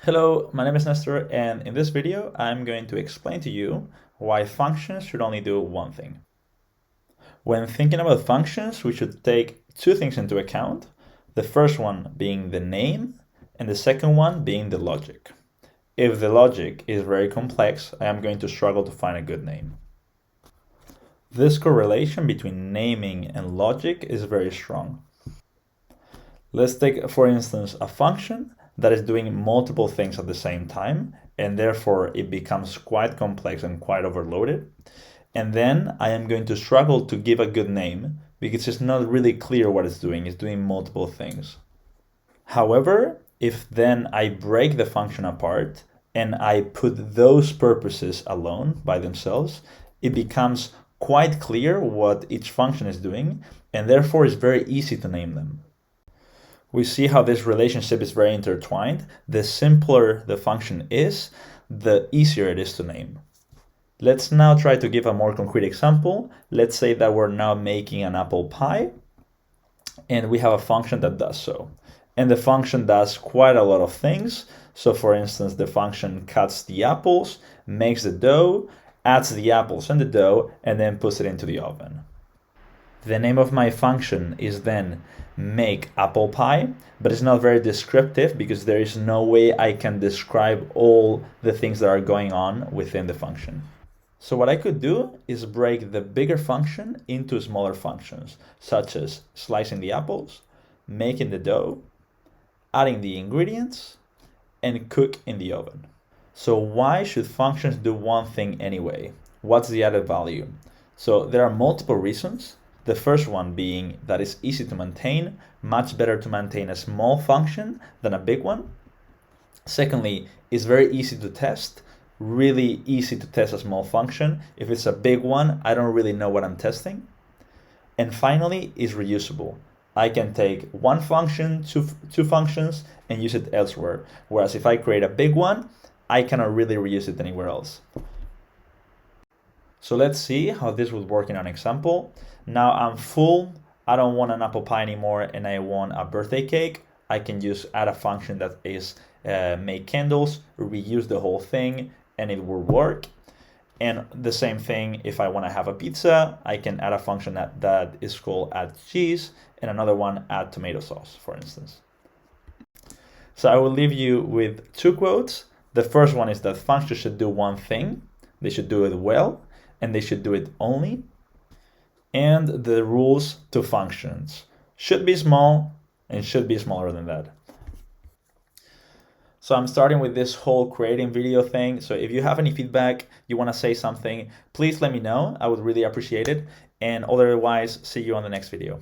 Hello, my name is Nestor, and in this video, I'm going to explain to you why functions should only do one thing. When thinking about functions, we should take two things into account. The first one being the name, and the second one being the logic. If the logic is very complex, I am going to struggle to find a good name. This correlation between naming and logic is very strong. Let's take, for instance, a function that is doing multiple things at the same time, and therefore it becomes quite complex and quite overloaded. And then I am going to struggle to give a good name because it's not really clear what it's doing. It's doing multiple things. However, if then I break the function apart and I put those purposes alone by themselves, it becomes quite clear what each function is doing, and therefore it's very easy to name them. We see how this relationship is very intertwined. The simpler the function is, the easier it is to name. Let's now try to give a more concrete example. Let's say that we're now making an apple pie, and we have a function that does so. And the function does quite a lot of things. So for instance, the function cuts the apples, makes the dough, adds the apples and the dough, and then puts it into the oven. The name of my function is then make apple pie, but it's not very descriptive because there is no way I can describe all the things that are going on within the function. So what I could do is break the bigger function into smaller functions, such as slicing the apples, making the dough, adding the ingredients, and cook in the oven. So why should functions do one thing anyway? What's the added value? So there are multiple reasons. The first one being that it's easy to maintain, much better to maintain a small function than a big one. Secondly, it's very easy to test, really easy to test a small function. If it's a big one, I don't really know what I'm testing. And finally, it's reusable. I can take one function, two functions, and use it elsewhere. Whereas if I create a big one, I cannot really reuse it anywhere else. So let's see how this would work in an example. Now I'm full, I don't want an apple pie anymore, and I want a birthday cake. I can just add a function that is make candles, reuse the whole thing, and it will work. And the same thing, if I want to have a pizza, I can add a function that is called add cheese, and another one add tomato sauce, for instance. So I will leave you with two quotes. The first one is that functions should do one thing. They should do it well, and they should do it only. And the rules to functions should be small and should be smaller than that. So I'm starting with this whole creating video thing. So if you have any feedback, you want to say something, please let me know. I would really appreciate it. And otherwise, see you on the next video.